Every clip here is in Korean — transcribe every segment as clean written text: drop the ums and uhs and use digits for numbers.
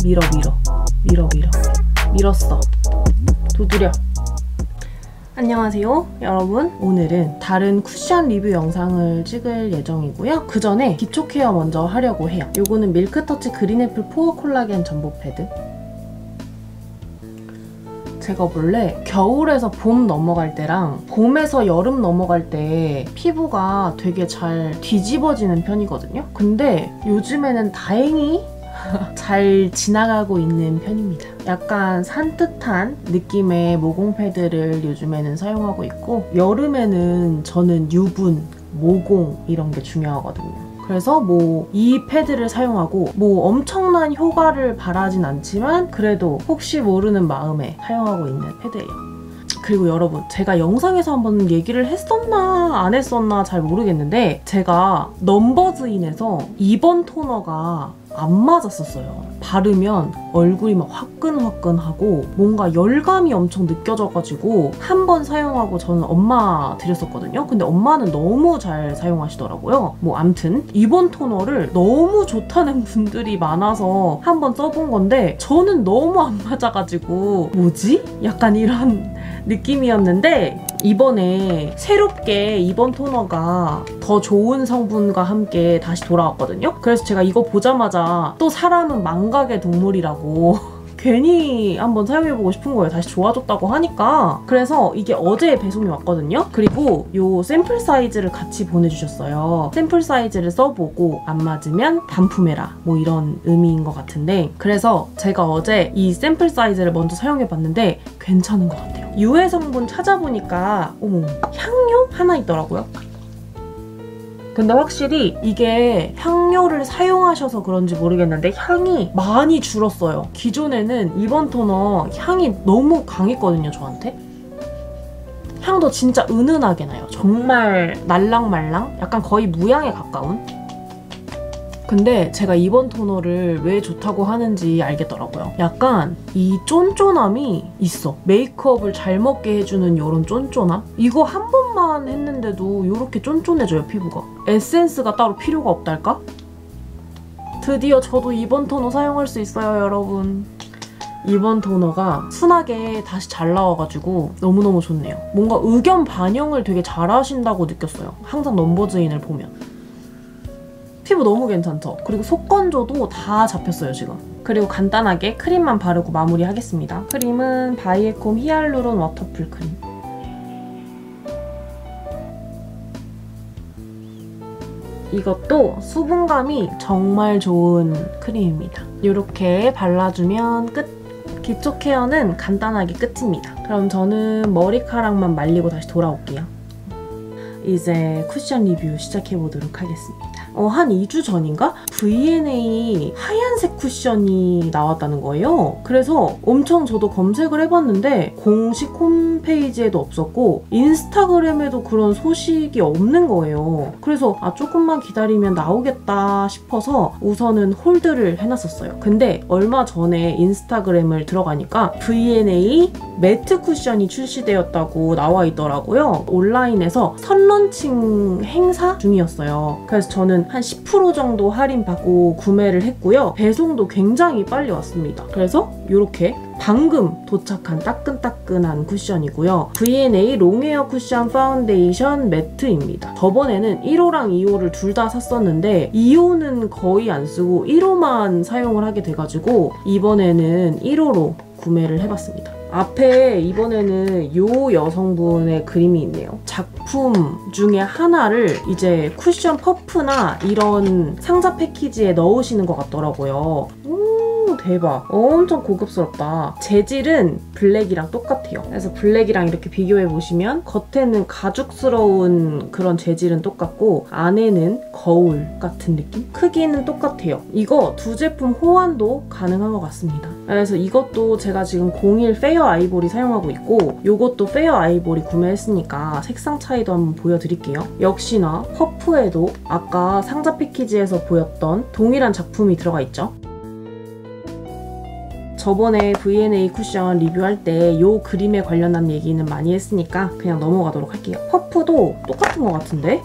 밀어 밀었어. 두드려. 안녕하세요 여러분, 오늘은 다른 쿠션 리뷰 영상을 찍을 예정이고요. 그 전에 기초 케어 먼저 하려고 해요. 요거는 밀크터치 그린애플 포어 콜라겐 전보 패드. 제가 원래 겨울에서 봄 넘어갈 때랑 봄에서 여름 넘어갈 때 피부가 되게 잘 뒤집어지는 편이거든요. 근데 요즘에는 다행히 잘 지나가고 있는 편입니다. 약간 산뜻한 느낌의 모공 패드를 요즘에는 사용하고 있고, 여름에는 저는 유분, 모공 이런 게 중요하거든요. 그래서 이 패드를 사용하고 엄청난 효과를 바라진 않지만 그래도 혹시 모르는 마음에 사용하고 있는 패드예요. 그리고 여러분, 제가 영상에서 한번 얘기를 했었나 안 했었나 잘 모르겠는데, 제가 넘버즈인에서 이번 토너가 안 맞았었어요. 바르면 얼굴이 막 화끈화끈하고 뭔가 열감이 엄청 느껴져가지고 한 번 사용하고 저는 엄마 드렸었거든요. 근데 엄마는 너무 잘 사용하시더라고요. 암튼 이번 토너를 너무 좋다는 분들이 많아서 한번 써본 건데, 저는 너무 안 맞아가지고 뭐지? 약간 이런 느낌이었는데, 이번에 새롭게 이번 토너가 더 좋은 성분과 함께 다시 돌아왔거든요. 그래서 제가 이거 보자마자 또 사람은 망각의 동물이라고 괜히 한번 사용해보고 싶은 거예요. 다시 좋아졌다고 하니까. 그래서 이게 어제 배송이 왔거든요. 그리고 요 샘플 사이즈를 같이 보내주셨어요. 샘플 사이즈를 써보고 안 맞으면 반품해라, 이런 의미인 것 같은데, 그래서 제가 어제 이 샘플 사이즈를 먼저 사용해봤는데 괜찮은 것 같아요. 유해 성분 찾아보니까 향료 하나 있더라고요. 근데 확실히 이게 향료를 사용하셔서 그런지 모르겠는데 향이 많이 줄었어요. 기존에는 이번 토너 향이 너무 강했거든요, 저한테. 향도 진짜 은은하게 나요. 정말 말랑말랑? 약간 거의 무향에 가까운? 근데 제가 이번 토너를 왜 좋다고 하는지 알겠더라고요. 약간 이 쫀쫀함이 있어. 메이크업을 잘 먹게 해주는 이런 쫀쫀함? 이거 한 번만 했는데도 이렇게 쫀쫀해져요, 피부가. 에센스가 따로 필요가 없달까? 드디어 저도 이번 토너 사용할 수 있어요, 여러분. 이번 토너가 순하게 다시 잘 나와가지고 너무너무 좋네요. 뭔가 의견 반영을 되게 잘하신다고 느꼈어요. 항상 넘버즈인을 보면. 피부 너무 괜찮죠? 그리고 속건조도 다 잡혔어요, 지금. 그리고 간단하게 크림만 바르고 마무리하겠습니다. 크림은 바이에콤 히알루론 워터풀 크림. 이것도 수분감이 정말 좋은 크림입니다. 이렇게 발라주면 끝! 기초 케어는 간단하게 끝입니다. 그럼 저는 머리카락만 말리고 다시 돌아올게요. 이제 쿠션 리뷰 시작해보도록 하겠습니다. 한 2주 전인가? V&A 하얀색 쿠션이 나왔다는 거예요. 그래서 엄청 저도 검색을 해봤는데 공식 홈페이지에도 없었고 인스타그램에도 그런 소식이 없는 거예요. 그래서 조금만 기다리면 나오겠다 싶어서 우선은 홀드를 해놨었어요. 근데 얼마 전에 인스타그램을 들어가니까 V&A 매트 쿠션이 출시되었다고 나와 있더라고요. 온라인에서 선런칭 행사 중이었어요. 그래서 저는 한 10% 정도 할인받고 구매를 했고요. 배송도 굉장히 빨리 왔습니다. 그래서 이렇게 방금 도착한 따끈따끈한 쿠션이고요. V&A 롱웨어 쿠션 파운데이션 매트입니다. 저번에는 1호랑 2호를 둘 다 샀었는데 2호는 거의 안 쓰고 1호만 사용을 하게 돼가지고 이번에는 1호로 구매를 해봤습니다. 앞에 이번에는 요 여성분의 그림이 있네요. 작품 중에 하나를 이제 쿠션 퍼프나 이런 상자 패키지에 넣으시는 것 같더라고요. 대박. 엄청 고급스럽다. 재질은 블랙이랑 똑같아요. 그래서 블랙이랑 이렇게 비교해보시면 겉에는 가죽스러운 그런 재질은 똑같고 안에는 거울 같은 느낌? 크기는 똑같아요. 이거 두 제품 호환도 가능한 것 같습니다. 그래서 이것도 제가 지금 01 페어 아이보리 사용하고 있고 이것도 페어 아이보리 구매했으니까 색상 차이도 한번 보여드릴게요. 역시나 퍼프에도 아까 상자 패키지에서 보였던 동일한 작품이 들어가 있죠. 저번에 V&A 쿠션 리뷰할 때 이 그림에 관련한 얘기는 많이 했으니까 그냥 넘어가도록 할게요. 퍼프도 똑같은 것 같은데?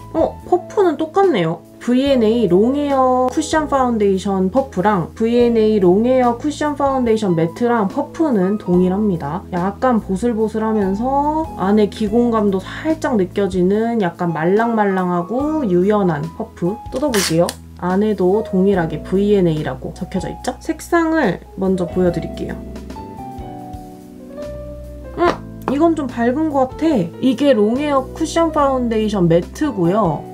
퍼프는 똑같네요. V&A 롱웨어 쿠션 파운데이션 퍼프랑 V&A 롱웨어 쿠션 파운데이션 매트랑 퍼프는 동일합니다. 약간 보슬보슬하면서 안에 기공감도 살짝 느껴지는 약간 말랑말랑하고 유연한 퍼프. 뜯어볼게요. 안에도 동일하게 V&A라고 적혀져 있죠? 색상을 먼저 보여드릴게요. 이건 좀 밝은 것 같아. 이게 롱웨어 쿠션 파운데이션 매트고요.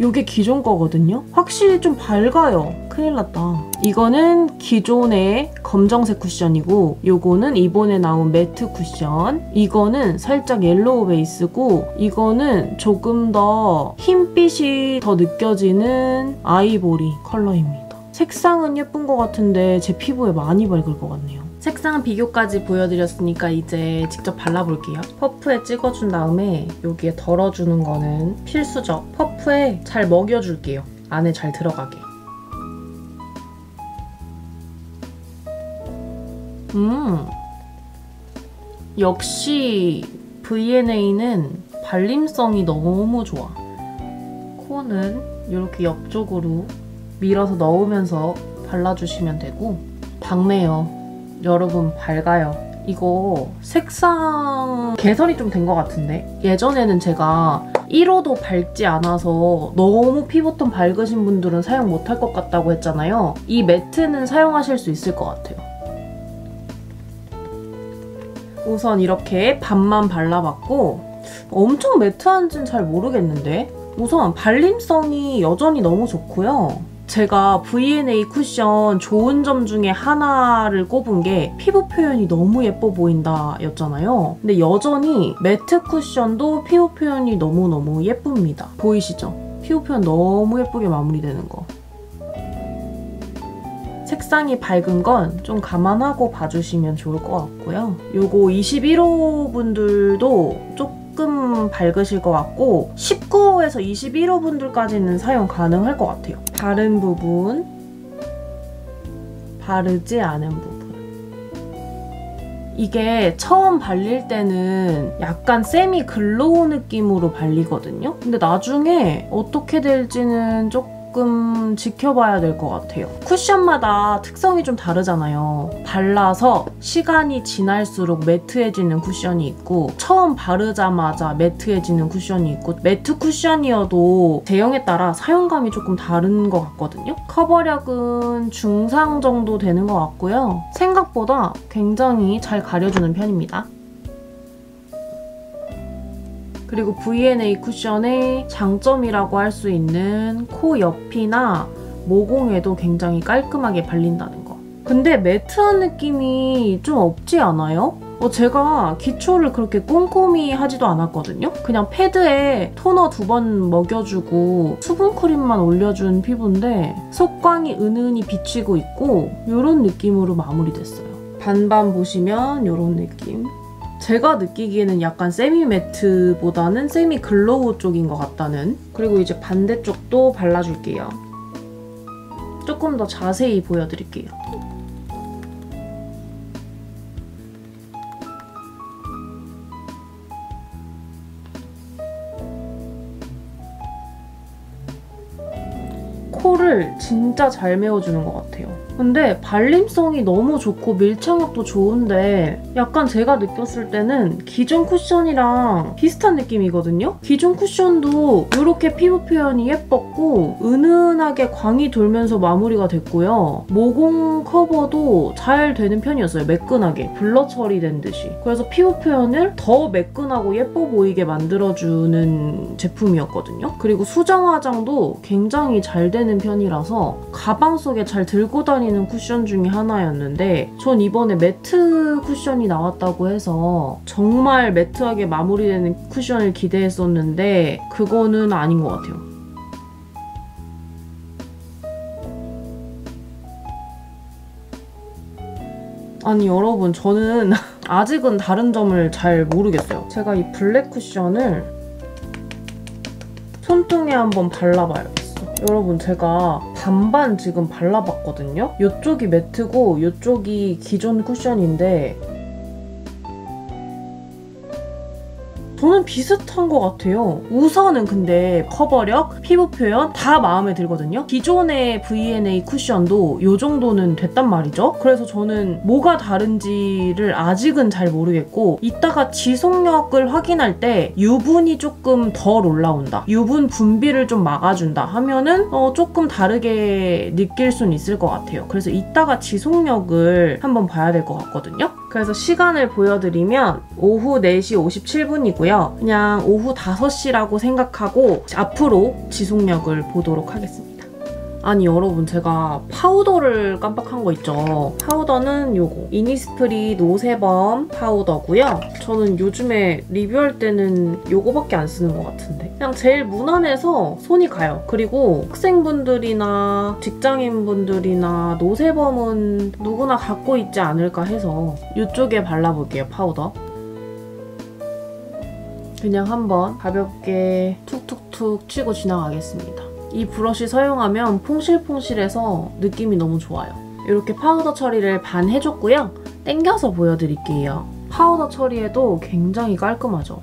이게 기존 거거든요? 확실히 좀 밝아요. 큰일 났다. 이거는 기존의 검정색 쿠션이고 요거는 이번에 나온 매트 쿠션. 이거는 살짝 옐로우 베이스고 이거는 조금 더 흰빛이 더 느껴지는 아이보리 컬러입니다. 색상은 예쁜 것 같은데 제 피부에 많이 밝을 것 같네요. 색상 비교까지 보여드렸으니까 이제 직접 발라볼게요. 퍼프에 찍어준 다음에 여기에 덜어주는 거는 필수죠. 퍼프에 잘 먹여줄게요. 안에 잘 들어가게. 역시 V&A는 발림성이 너무 좋아. 코는 이렇게 옆쪽으로 밀어서 넣으면서 발라주시면 되고 밝네요. 여러분 밝아요. 이거 색상 개선이 좀 된 것 같은데? 예전에는 제가 1호도 밝지 않아서 너무 피부톤 밝으신 분들은 사용 못할 것 같다고 했잖아요. 이 매트는 사용하실 수 있을 것 같아요. 우선 이렇게 반만 발라봤고 엄청 매트한지는 잘 모르겠는데? 우선 발림성이 여전히 너무 좋고요. 제가 V&A 쿠션 좋은 점 중에 하나를 꼽은 게 피부 표현이 너무 예뻐 보인다 였잖아요. 근데 여전히 매트 쿠션도 피부 표현이 너무너무 예쁩니다. 보이시죠? 피부 표현 너무 예쁘게 마무리되는 거. 색상이 밝은 건 좀 감안하고 봐주시면 좋을 것 같고요. 요거 21호 분들도 조금 밝으실 것 같고 19호에서 21호 분들까지는 사용 가능할 것 같아요. 바른 부분, 바르지 않은 부분. 이게 처음 발릴 때는 약간 세미 글로우 느낌으로 발리거든요? 근데 나중에 어떻게 될지는 조금 지켜봐야 될 것 같아요. 쿠션마다 특성이 좀 다르잖아요. 발라서 시간이 지날수록 매트해지는 쿠션이 있고 처음 바르자마자 매트해지는 쿠션이 있고 매트 쿠션이어도 제형에 따라 사용감이 조금 다른 것 같거든요. 커버력은 중상 정도 되는 것 같고요. 생각보다 굉장히 잘 가려주는 편입니다. 그리고 V&A 쿠션의 장점이라고 할 수 있는 코 옆이나 모공에도 굉장히 깔끔하게 발린다는 거. 근데 매트한 느낌이 좀 없지 않아요? 제가 기초를 그렇게 꼼꼼히 하지도 않았거든요? 그냥 패드에 토너 2번 먹여주고 수분크림만 올려준 피부인데 속광이 은은히 비치고 있고 이런 느낌으로 마무리됐어요. 반반 보시면 이런 느낌. 제가 느끼기에는 약간 세미 매트보다는 세미 글로우 쪽인 것 같다는. 그리고 이제 반대쪽도 발라줄게요. 조금 더 자세히 보여드릴게요. 코를 진짜 잘 메워주는 것 같아요. 근데 발림성이 너무 좋고 밀착력도 좋은데 약간 제가 느꼈을 때는 기존 쿠션이랑 비슷한 느낌이거든요? 기존 쿠션도 이렇게 피부 표현이 예뻤고 은은하게 광이 돌면서 마무리가 됐고요. 모공 커버도 잘 되는 편이었어요. 매끈하게. 블러 처리된 듯이. 그래서 피부 표현을 더 매끈하고 예뻐 보이게 만들어주는 제품이었거든요. 그리고 수정 화장도 굉장히 잘 되는 편이라서 가방 속에 잘 들고 다니는 쿠션 중에 하나였는데 전 이번에 매트 쿠션이 나왔다고 해서 정말 매트하게 마무리되는 쿠션을 기대했었는데 그거는 아닌 것 같아요. 아니 여러분 저는 아직은 다른 점을 잘 모르겠어요. 제가 이 블랙 쿠션을 손등에 한번 발라봐야겠어요. 여러분 제가 반반 지금 발라봤거든요? 이쪽이 매트고 이쪽이 기존 쿠션인데 저는 비슷한 것 같아요. 우선은 근데 커버력, 피부 표현 다 마음에 들거든요. 기존의 V&A 쿠션도 이 정도는 됐단 말이죠. 그래서 저는 뭐가 다른지를 아직은 잘 모르겠고 이따가 지속력을 확인할 때 유분이 조금 덜 올라온다, 유분 분비를 좀 막아준다 하면은 조금 다르게 느낄 수는 있을 것 같아요. 그래서 이따가 지속력을 한번 봐야 될 것 같거든요. 그래서 시간을 보여드리면 오후 4시 57분이고요. 그냥 오후 5시라고 생각하고 앞으로 지속력을 보도록 하겠습니다. 아니 여러분, 제가 파우더를 깜빡한 거 있죠? 파우더는 요거 이니스프리 노세범 파우더고요. 저는 요즘에 리뷰할 때는 요거밖에 안 쓰는 것 같은데 그냥 제일 무난해서 손이 가요. 그리고 학생분들이나 직장인분들이나 노세범은 누구나 갖고 있지 않을까 해서 이쪽에 발라볼게요. 파우더 그냥 한번 가볍게 툭툭툭 치고 지나가겠습니다. 이 브러쉬 사용하면 퐁실퐁실해서 느낌이 너무 좋아요. 이렇게 파우더 처리를 반 해줬고요. 당겨서 보여드릴게요. 파우더 처리해도 굉장히 깔끔하죠.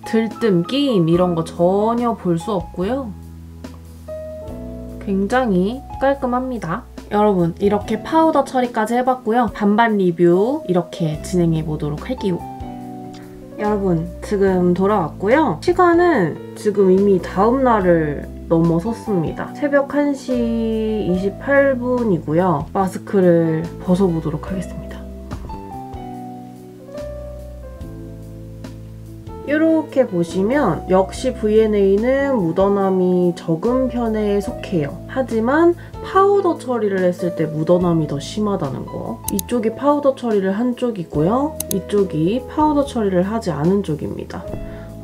들뜸, 끼임 이런 거 전혀 볼 수 없고요. 굉장히 깔끔합니다. 여러분, 이렇게 파우더 처리까지 해봤고요. 반반 리뷰 이렇게 진행해보도록 할게요. 여러분, 지금 돌아왔고요. 시간은 지금 이미 다음날을 넘어섰습니다. 새벽 1시 28분이고요. 마스크를 벗어보도록 하겠습니다. 이렇게 보시면 역시 V&A는 묻어남이 적은 편에 속해요. 하지만 파우더 처리를 했을 때 묻어남이 더 심하다는 거. 이쪽이 파우더 처리를 한 쪽이고요. 이쪽이 파우더 처리를 하지 않은 쪽입니다.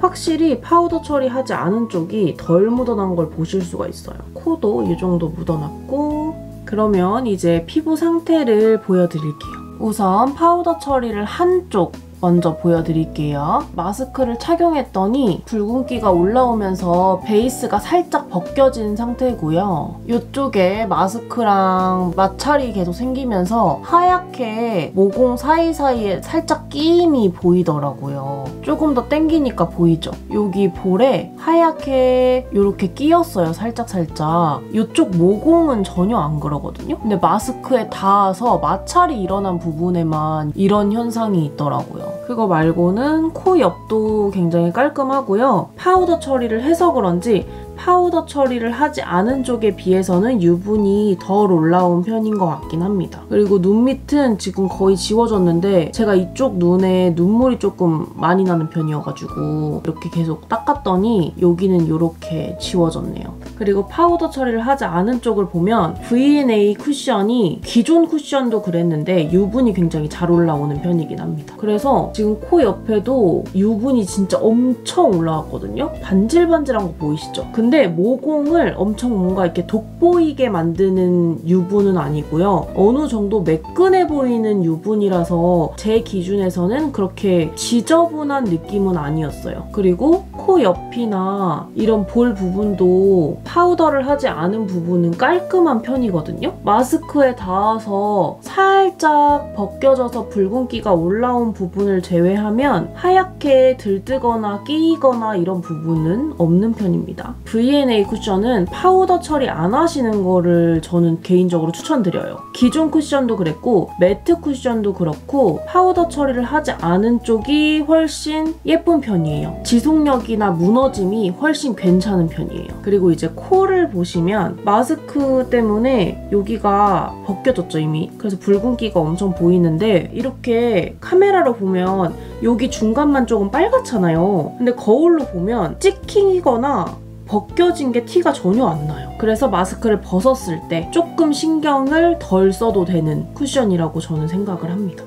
확실히 파우더 처리하지 않은 쪽이 덜 묻어난 걸 보실 수가 있어요. 코도 이 정도 묻어났고. 그러면 이제 피부 상태를 보여드릴게요. 우선 파우더 처리를 한쪽 먼저 보여드릴게요. 마스크를 착용했더니 붉은기가 올라오면서 베이스가 살짝 벗겨진 상태고요. 이쪽에 마스크랑 마찰이 계속 생기면서 하얗게 모공 사이사이에 살짝 끼임이 보이더라고요. 조금 더 당기니까 보이죠? 여기 볼에 하얗게 이렇게 끼었어요. 살짝살짝. 이쪽 모공은 전혀 안 그러거든요? 근데 마스크에 닿아서 마찰이 일어난 부분에만 이런 현상이 있더라고요. 그거 말고는 코 옆도 굉장히 깔끔하고요. 파우더 처리를 해서 그런지 파우더 처리를 하지 않은 쪽에 비해서는 유분이 덜 올라온 편인 것 같긴 합니다. 그리고 눈 밑은 지금 거의 지워졌는데 제가 이쪽 눈에 눈물이 조금 많이 나는 편이어가지고 이렇게 계속 닦았더니 여기는 이렇게 지워졌네요. 그리고 파우더 처리를 하지 않은 쪽을 보면 V&A 쿠션이 기존 쿠션도 그랬는데 유분이 굉장히 잘 올라오는 편이긴 합니다. 그래서 지금 코 옆에도 유분이 진짜 엄청 올라왔거든요. 반질반질한 거 보이시죠? 근데 모공을 엄청 뭔가 이렇게 돋보이게 만드는 유분은 아니고요. 어느 정도 매끈해 보이는 유분이라서 제 기준에서는 그렇게 지저분한 느낌은 아니었어요. 그리고 코 옆이나 이런 볼 부분도 파우더를 하지 않은 부분은 깔끔한 편이거든요. 마스크에 닿아서 살짝 벗겨져서 붉은기가 올라온 부분을 제외하면 하얗게 들뜨거나 끼이거나 이런 부분은 없는 편입니다. V&A 쿠션은 파우더 처리 안 하시는 거를 저는 개인적으로 추천드려요. 기존 쿠션도 그랬고 매트 쿠션도 그렇고 파우더 처리를 하지 않은 쪽이 훨씬 예쁜 편이에요. 지속력이나 무너짐이 훨씬 괜찮은 편이에요. 그리고 이제 코를 보시면 마스크 때문에 여기가 벗겨졌죠 이미. 그래서 붉은기가 엄청 보이는데 이렇게 카메라로 보면 여기 중간만 조금 빨갛잖아요. 근데 거울로 보면 찍히거나 벗겨진 게 티가 전혀 안 나요. 그래서 마스크를 벗었을 때 조금 신경을 덜 써도 되는 쿠션이라고 저는 생각을 합니다.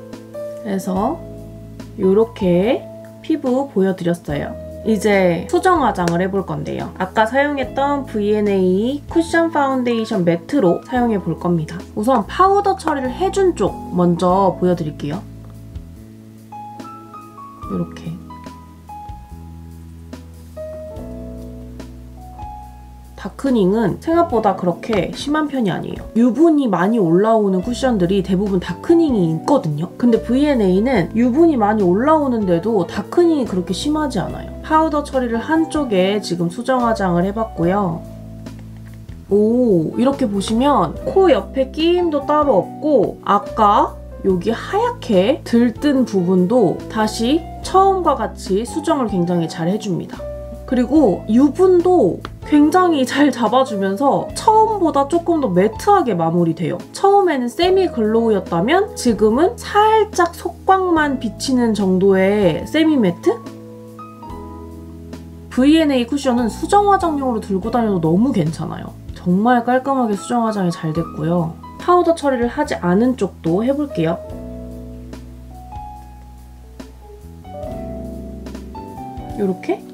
그래서 이렇게 피부 보여드렸어요. 이제 수정 화장을 해볼 건데요. 아까 사용했던 V&A 쿠션 파운데이션 매트로 사용해 볼 겁니다. 우선 파우더 처리를 해준 쪽 먼저 보여드릴게요. 이렇게 다크닝은 생각보다 그렇게 심한 편이 아니에요. 유분이 많이 올라오는 쿠션들이 대부분 다크닝이 있거든요. 근데 V&A는 유분이 많이 올라오는데도 다크닝이 그렇게 심하지 않아요. 파우더 처리를 한쪽에 지금 수정 화장을 해봤고요. 오, 이렇게 보시면 코 옆에 끼임도 따로 없고 아까 여기 하얗게 들뜬 부분도 다시 처음과 같이 수정을 굉장히 잘 해줍니다. 그리고 유분도 굉장히 잘 잡아주면서 처음보다 조금 더 매트하게 마무리돼요. 처음에는 세미 글로우였다면 지금은 살짝 속광만 비치는 정도의 세미 매트? V&A 쿠션은 수정 화장용으로 들고 다녀도 너무 괜찮아요. 정말 깔끔하게 수정 화장이 잘 됐고요. 파우더 처리를 하지 않은 쪽도 해볼게요. 요렇게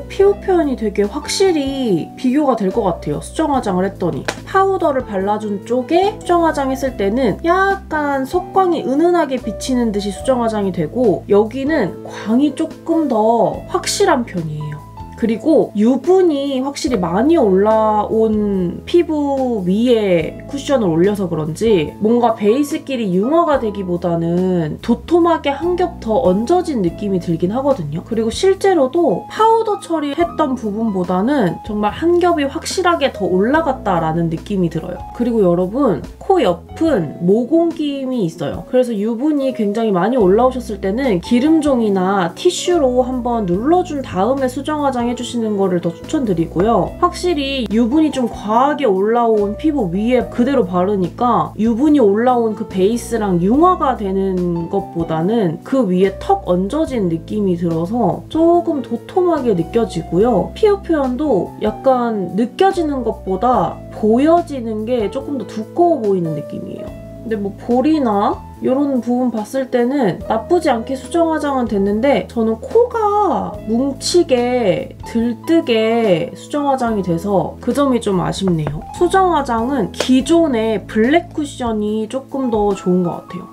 피부 표현이 되게 확실히 비교가 될 것 같아요. 수정 화장을 했더니. 파우더를 발라준 쪽에 수정 화장 했을 때는 약간 속광이 은은하게 비치는 듯이 수정 화장이 되고 여기는 광이 조금 더 확실한 편이에요. 그리고 유분이 확실히 많이 올라온 피부 위에 쿠션을 올려서 그런지 뭔가 베이스끼리 융화가 되기보다는 도톰하게 한 겹 더 얹어진 느낌이 들긴 하거든요. 그리고 실제로도 파우더 처리했던 부분보다는 정말 한 겹이 확실하게 더 올라갔다라는 느낌이 들어요. 그리고 여러분, 코 옆은 모공김이 있어요. 그래서 유분이 굉장히 많이 올라오셨을 때는 기름종이나 티슈로 한번 눌러준 다음에 수정 화장 해주시는 거를 더 추천드리고요. 확실히 유분이 좀 과하게 올라온 피부 위에 그대로 바르니까 유분이 올라온 그 베이스랑 융화가 되는 것보다는 그 위에 턱 얹어진 느낌이 들어서 조금 도톰하게 느껴지고요. 피부 표현도 약간 느껴지는 것보다 보여지는 게 조금 더 두꺼워 보이는 느낌이에요. 근데 뭐 볼이나 이런 부분 봤을 때는 나쁘지 않게 수정 화장은 됐는데 저는 코가 뭉치게 들뜨게 수정 화장이 돼서 그 점이 좀 아쉽네요. 수정 화장은 기존의 블랙 쿠션이 조금 더 좋은 것 같아요.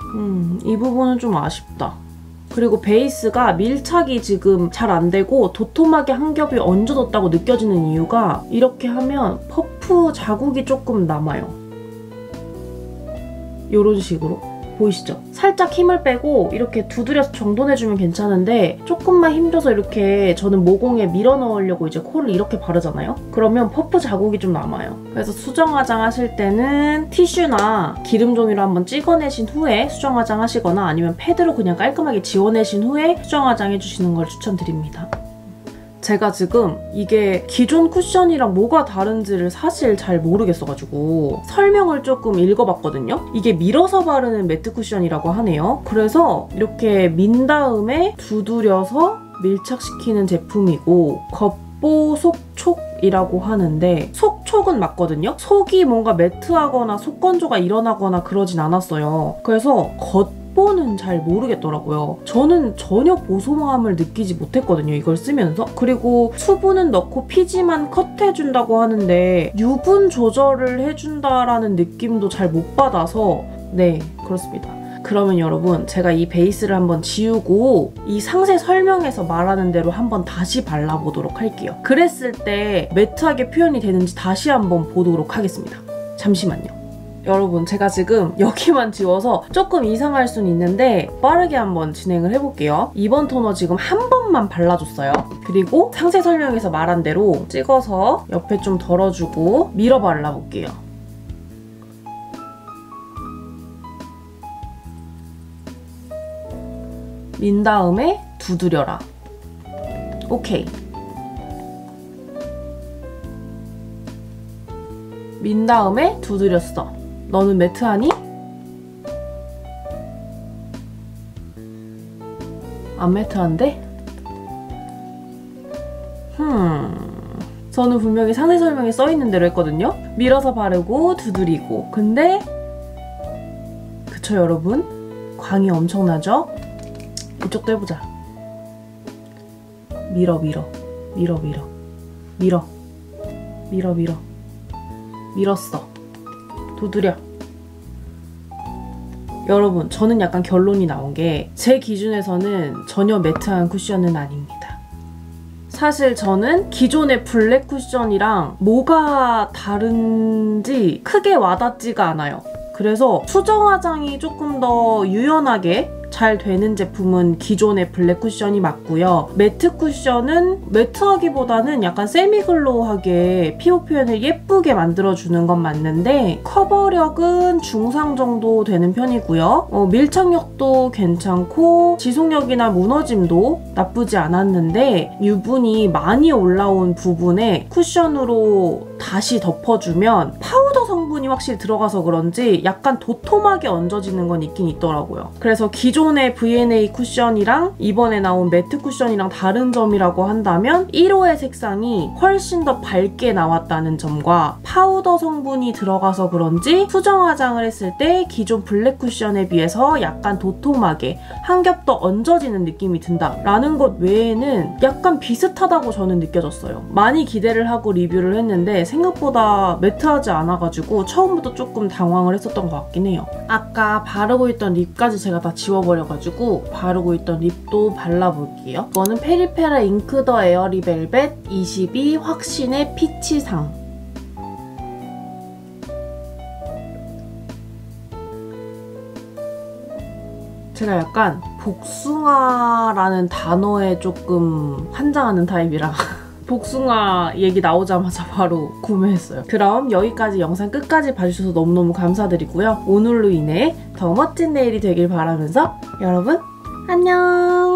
이 부분은 좀 아쉽다. 그리고 베이스가 밀착이 지금 잘 안 되고 도톰하게 한 겹이 얹어졌다고 느껴지는 이유가 이렇게 하면 퍼프 자국이 조금 남아요. 이런 식으로. 보이시죠? 살짝 힘을 빼고 이렇게 두드려서 정돈해주면 괜찮은데 조금만 힘줘서 이렇게 저는 모공에 밀어 넣으려고 이제 코를 이렇게 바르잖아요? 그러면 퍼프 자국이 좀 남아요. 그래서 수정 화장 하실 때는 티슈나 기름종이로 한번 찍어내신 후에 수정 화장 하시거나 아니면 패드로 그냥 깔끔하게 지워내신 후에 수정 화장 해주시는 걸 추천드립니다. 제가 지금 이게 기존 쿠션이랑 뭐가 다른지를 사실 잘 모르겠어가지고 설명을 조금 읽어봤거든요. 이게 밀어서 바르는 매트 쿠션이라고 하네요. 그래서 이렇게 민 다음에 두드려서 밀착시키는 제품이고 겉보속촉이라고 하는데 속촉은 맞거든요. 속이 뭔가 매트하거나 속건조가 일어나거나 그러진 않았어요. 그래서 겉보는 잘 모르겠더라고요. 저는 전혀 보송함을 느끼지 못했거든요, 이걸 쓰면서. 그리고 수분은 넣고 피지만 컷해준다고 하는데 유분 조절을 해준다라는 느낌도 잘 못 받아서 네, 그렇습니다. 그러면 여러분, 제가 이 베이스를 한번 지우고 이 상세 설명에서 말하는 대로 한번 다시 발라보도록 할게요. 그랬을 때 매트하게 표현이 되는지 다시 한번 보도록 하겠습니다. 잠시만요. 여러분, 제가 지금 여기만 지워서 조금 이상할 순 있는데 빠르게 한번 진행을 해볼게요. 이번 토너 지금 한 번만 발라줬어요. 그리고 상세 설명에서 말한 대로 찍어서 옆에 좀 덜어주고 밀어 발라볼게요. 민 다음에 두드려라. 오케이. 민 다음에 두드렸어. 너는 매트하니? 안 매트한데? 저는 분명히 상세 설명에 써있는 대로 했거든요? 밀어서 바르고 두드리고. 근데 그쵸 여러분? 광이 엄청나죠? 이쪽도 해보자. 밀어 밀어 밀어 밀어 밀어 밀어 밀어 밀었어. 두드려. 여러분, 저는 약간 결론이 나온 게 제 기준에서는 전혀 매트한 쿠션은 아닙니다. 사실 저는 기존의 블랙 쿠션이랑 뭐가 다른지 크게 와닿지가 않아요. 그래서 수정 화장이 조금 더 유연하게 잘 되는 제품은 기존의 블랙 쿠션이 맞고요. 매트 쿠션은 매트하기보다는 약간 세미글로우하게 피부 표현을 예쁘게 만들어주는 건 맞는데 커버력은 중상 정도 되는 편이고요. 밀착력도 괜찮고 지속력이나 무너짐도 나쁘지 않았는데 유분이 많이 올라온 부분에 쿠션으로 다시 덮어주면 파우더 성분이 확실히 들어가서 그런지 약간 도톰하게 얹어지는 건 있긴 있더라고요. 그래서 기존의 V&A 쿠션이랑 이번에 나온 매트 쿠션이랑 다른 점이라고 한다면 1호의 색상이 훨씬 더 밝게 나왔다는 점과 파우더 성분이 들어가서 그런지 수정 화장을 했을 때 기존 블랙 쿠션에 비해서 약간 도톰하게 한 겹 더 얹어지는 느낌이 든다라는 것 외에는 약간 비슷하다고 저는 느껴졌어요. 많이 기대를 하고 리뷰를 했는데 생각보다 매트하지 않아가지고 처음부터 조금 당황을 했었던 것 같긴 해요. 아까 바르고 있던 립까지 제가 다 지워버려가지고 바르고 있던 립도 발라볼게요. 이거는 페리페라 잉크 더 에어리 벨벳 22 확신의 피치상. 제가 약간 복숭아라는 단어에 조금 환장하는 타입이라 복숭아 얘기 나오자마자 바로 구매했어요. 그럼 여기까지 영상 끝까지 봐주셔서 너무너무 감사드리고요. 오늘로 인해 더 멋진 내일이 되길 바라면서 여러분 안녕!